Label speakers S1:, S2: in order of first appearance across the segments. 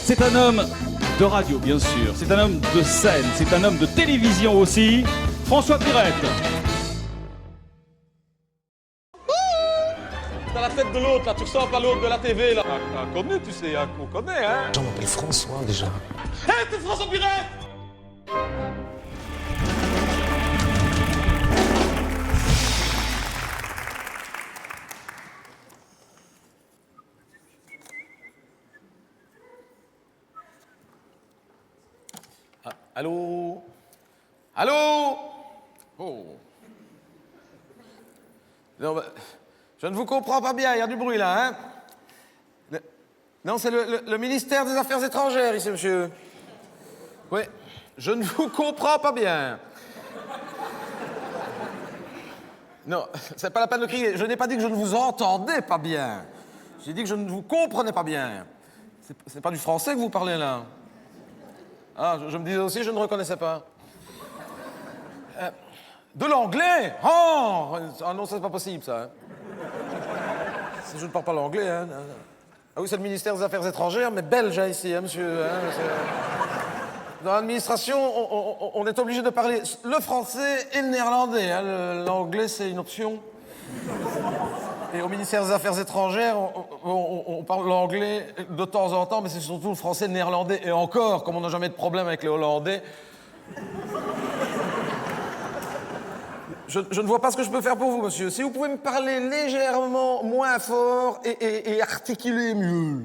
S1: C'est un homme de radio, bien sûr. C'est un homme de scène. C'est un homme de télévision aussi. François Pirette.
S2: T'as la tête de l'autre, là. Tu ressembles à l'autre de la TV, là. Connu, tu sais, on connaît, hein.
S3: Je m'appelle François, déjà.
S2: Hé, t'es François Pirette!
S3: Allô? Allô? Oh. Non, bah, je ne vous comprends pas bien, il y a du bruit là, hein? Non, c'est le ministère des Affaires étrangères ici, monsieur. Oui, je ne vous comprends pas bien. Non, c'est pas la peine de crier. Je n'ai pas dit que je ne vous entendais pas bien. J'ai dit que je ne vous comprenais pas bien. C'est pas du français que vous parlez là? Ah, je me disais aussi, je ne reconnaissais pas. De l'anglais? Oh! Ah non, ça, c'est pas possible, ça. Hein. Je ne parle pas l'anglais, hein. Ah oui, c'est le ministère des Affaires étrangères, mais belge, hein, ici, hein, monsieur. Hein, dans l'administration, on est obligé de parler le français et le néerlandais. Hein. L'anglais, c'est une option. Et au ministère des Affaires étrangères, on parle l'anglais de temps en temps, mais c'est surtout le français et le néerlandais. Et encore, comme on n'a jamais de problème avec les Hollandais... Je ne vois pas ce que je peux faire pour vous, monsieur. Si vous pouvez me parler légèrement moins fort et articuler mieux.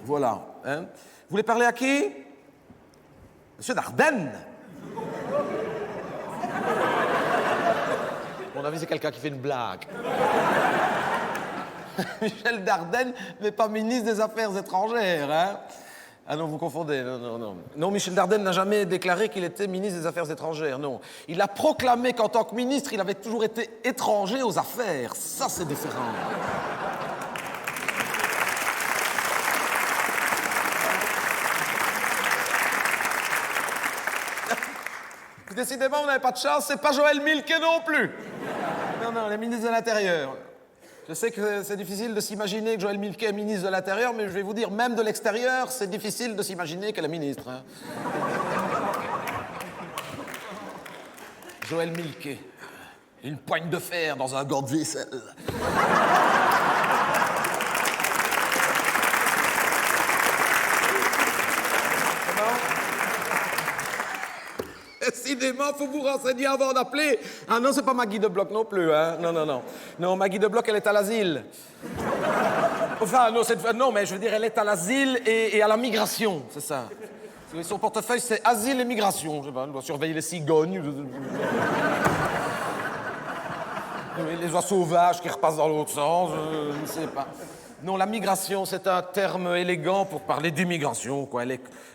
S3: Voilà. Hein. Vous voulez parler à qui? Monsieur Dardenne. À mon avis, c'est quelqu'un qui fait une blague. Michel Dardenne n'est pas ministre des Affaires étrangères, hein? Ah non, vous confondez, non. Non, Michel Dardenne n'a jamais déclaré qu'il était ministre des Affaires étrangères, non. Il a proclamé qu'en tant que ministre, il avait toujours été étranger aux affaires. Ça, c'est différent. Décidément, vous n'avez pas de chance, c'est pas Joël Milquet non plus. Non, les ministres de l'Intérieur. Je sais que c'est difficile de s'imaginer que Joël Milquet est ministre de l'Intérieur, mais je vais vous dire, même de l'extérieur, c'est difficile de s'imaginer qu'elle est ministre. Hein. Joël Milquet. Une poigne de fer dans un gant de vaisselle. Décidément, faut vous renseigner avant d'appeler. Ah non, c'est pas Maggie de Bloch non plus, hein. Non. Non, Maggie de Bloch, elle est à l'asile. Enfin, non, mais je veux dire, elle est à l'asile et à la migration, c'est ça. Son portefeuille, c'est asile et migration. Je sais pas, elle doit surveiller les cigognes. Les oies sauvages qui repassent dans l'autre sens, je ne sais pas. Non, la migration, c'est un terme élégant pour parler d'immigration, quoi.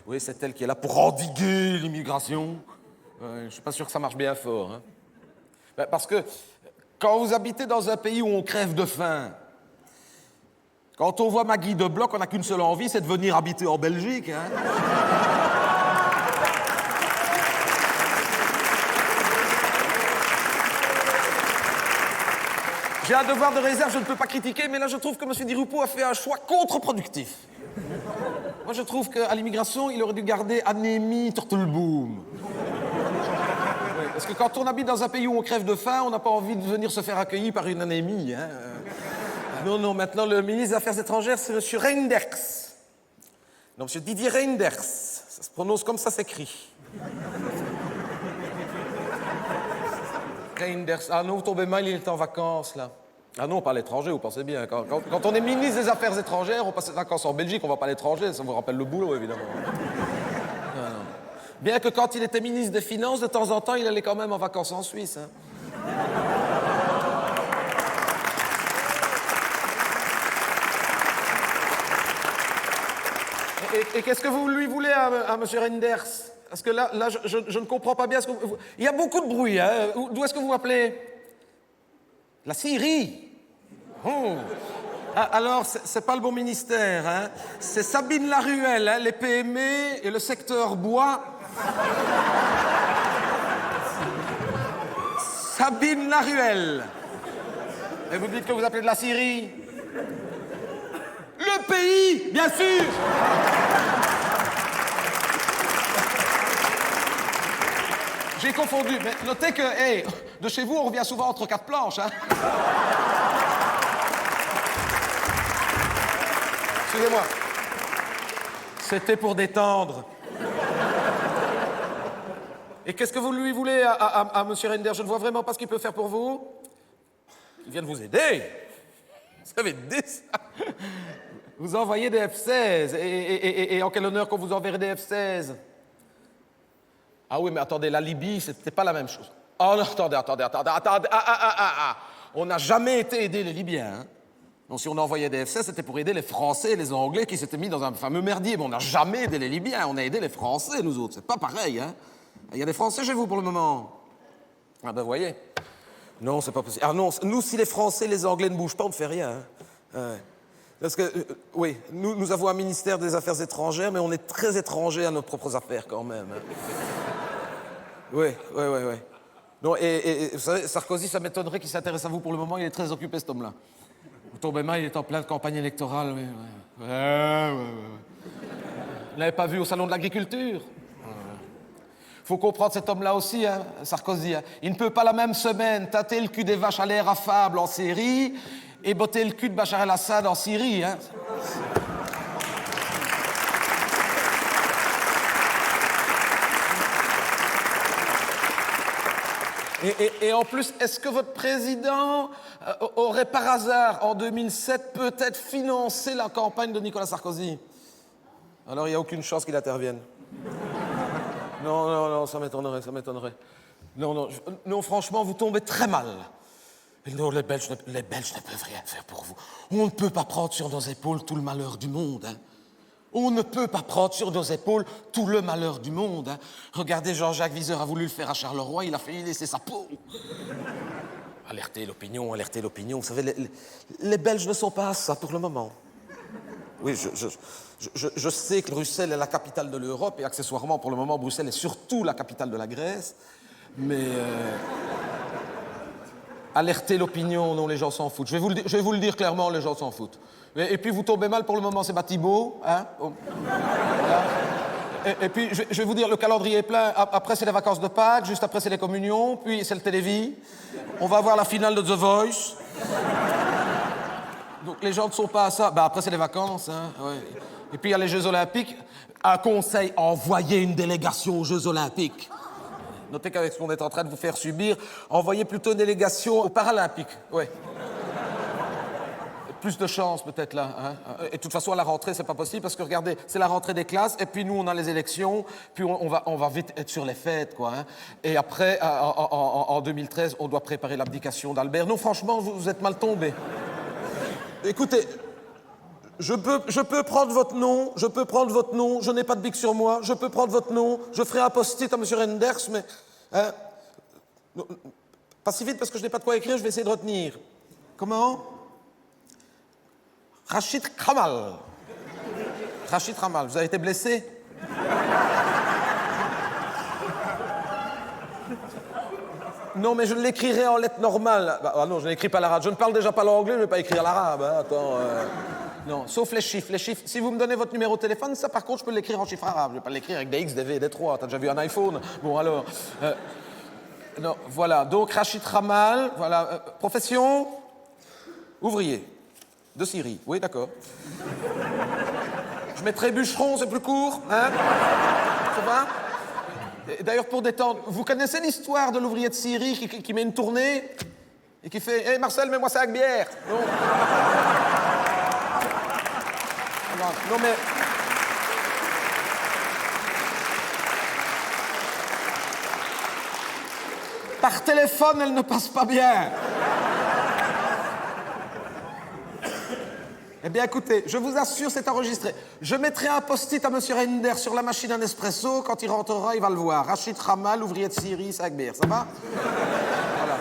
S3: Oui, c'est elle qui est là pour endiguer l'immigration. Je ne suis pas sûr que ça marche bien fort. Hein. Ben, parce que quand vous habitez dans un pays où on crève de faim, quand on voit Maggie de Bloch, on n'a qu'une seule envie, c'est de venir habiter en Belgique. Hein. J'ai un devoir de réserve, je ne peux pas critiquer, mais là je trouve que M. Di Rupo a fait un choix contre-productif. Moi je trouve qu'à l'immigration, il aurait dû garder Anémie Turtelboom. Parce que quand on habite dans un pays où on crève de faim, on n'a pas envie de venir se faire accueillir par une anémie. Hein. Non, maintenant, le ministre des Affaires étrangères, c'est M. Reinders. Non, M. Didier Reinders. Ça se prononce comme ça s'écrit. Reinders. Ah non, vous tombez mal, il est en vacances, là. Ah non, pas à l'étranger, vous pensez bien. Quand on est ministre des Affaires étrangères, on passe les vacances en Belgique, on va pas à l'étranger, ça vous rappelle le boulot, évidemment. Non. Bien que quand il était ministre des Finances, de temps en temps, il allait quand même en vacances en Suisse. Hein. Et qu'est-ce que vous lui voulez à M. Reinders? Parce que là je ne comprends pas bien ce que vous... Il y a beaucoup de bruit, hein. D'où est-ce que vous m'appelez? La Syrie. Oh. Ah, alors, c'est pas le bon ministère, hein. C'est Sabine Laruelle, hein, les PME et le secteur bois. Sabine Laruelle. Et vous dites que vous appelez de la Syrie? Le pays, bien sûr. J'ai confondu, mais notez que, hey, de chez vous, on revient souvent entre quatre planches, hein. Excusez-moi. C'était pour détendre. Et qu'est-ce que vous lui voulez à M. Render? Je ne vois vraiment pas ce qu'il peut faire pour vous. Il vient de vous aider. Vous savez aider ça. Vous envoyez des F-16. Et en quel honneur qu'on vous enverrait des F-16? Ah oui, mais attendez, la Libye, c'était pas la même chose. Oh non, attendez. On n'a jamais été aider les Libyens, hein. Donc si on envoyait des F-16, c'était pour aider les Français et les Anglais qui s'étaient mis dans un fameux merdier. Mais on n'a jamais aidé les Libyens, on a aidé les Français, nous autres. C'est pas pareil, hein. Il y a des Français chez vous pour le moment. Ah ben, voyez. Non, c'est pas possible. Ah non, nous, si les Français et les Anglais ne bougent pas, on ne fait rien, hein. Parce que, oui, nous avons un ministère des Affaires étrangères, mais on est très étrangers à nos propres affaires, quand même, hein. Oui. Non, et vous savez, Sarkozy, ça m'étonnerait qu'il s'intéresse à vous pour le moment, il est très occupé, cet homme-là. Vous tombez mal, il est en pleine campagne électorale, oui. Ouais. Vous l'avez pas vu au salon de l'agriculture? Faut comprendre cet homme-là aussi, hein, Sarkozy. Hein. Il ne peut pas la même semaine tâter le cul des vaches à l'air affable en Syrie et botter le cul de Bachar el-Assad en Syrie, hein. Et en plus, est-ce que votre président aurait par hasard, en 2007, peut-être financé la campagne de Nicolas Sarkozy? Alors, il n'y a aucune chance qu'il intervienne. Non, ça m'étonnerait. Non, franchement, vous tombez très mal. Non, les Belges ne peuvent rien faire pour vous. On ne peut pas prendre sur nos épaules tout le malheur du monde, hein. On ne peut pas prendre sur nos épaules tout le malheur du monde, hein. Regardez, Jean-Jacques Viseur a voulu le faire à Charleroi, il a failli laisser sa peau. Alerter l'opinion. Vous savez, les Belges ne sont pas à ça pour le moment. Oui, je sais que Bruxelles est la capitale de l'Europe et accessoirement, pour le moment, Bruxelles est surtout la capitale de la Grèce. Mais alerter l'opinion, non, les gens s'en foutent. Je vais vous le dire clairement, les gens s'en foutent. Et puis vous tombez mal pour le moment, c'est Thibault, hein. Voilà. Et puis je vais vous dire, le calendrier est plein. Après c'est les vacances de Pâques, juste après c'est les communions, puis c'est le Télévis. On va voir la finale de The Voice. Donc les gens ne sont pas à ça. Ben, après c'est les vacances, hein. Ouais. Et puis il y a les Jeux Olympiques. Un conseil, envoyez une délégation aux Jeux Olympiques. Notez qu'avec ce qu'on est en train de vous faire subir, envoyez plutôt une délégation aux Paralympiques. Ouais. Plus de chance peut-être là, hein. Et de toute façon à la rentrée c'est pas possible parce que regardez, c'est la rentrée des classes et puis nous on a les élections, puis on va vite être sur les fêtes quoi, hein. Et après en 2013 on doit préparer l'abdication d'Albert. Non franchement vous êtes mal tombés. Écoutez, je peux prendre votre nom, je n'ai pas de bic sur moi, je peux prendre votre nom, je ferai un post-it à M. Renders, mais hein, pas si vite parce que je n'ai pas de quoi écrire, je vais essayer de retenir. Comment? Rachid Ramal. Rachid Ramal, vous avez été blessé? Non, mais je l'écrirai en lettres normales. Bah, non, je n'écris pas l'arabe. Je ne parle déjà pas l'anglais, je ne vais pas écrire l'arabe. Hein. Attends. Non, sauf les chiffres. Si vous me donnez votre numéro de téléphone, ça, par contre, je peux l'écrire en chiffres arabes. Je ne vais pas l'écrire avec des X, des V, des 3. T'as déjà vu un iPhone? Bon, alors. Non, voilà. Donc, Rachid Ramal. Voilà. Profession? Ouvrier. De Syrie. Oui, d'accord. Je mettrai bûcheron, c'est plus court. Hein? Ça va? D'ailleurs, pour détendre, vous connaissez l'histoire de l'ouvrier de Syrie qui met une tournée et qui fait « Hé, Marcel, mets-moi ça avec bière !» Non. Non, mais... Par téléphone, elle ne passe pas bien. Eh bien, écoutez, je vous assure, c'est enregistré. Je mettrai un post-it à M. Render sur la machine à Nespresso. Quand il rentrera, il va le voir. Rachid Ramal, ouvrier de Syrie, sac bière. Ça va? Voilà.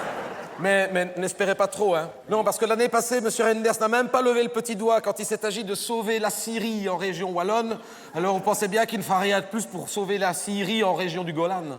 S3: Mais n'espérez pas trop, hein. Non, parce que l'année passée, M. Renders n'a même pas levé le petit doigt quand il s'est agi de sauver la Syrie en région wallonne. Alors, on pensait bien qu'il ne fera rien de plus pour sauver la Syrie en région du Golan.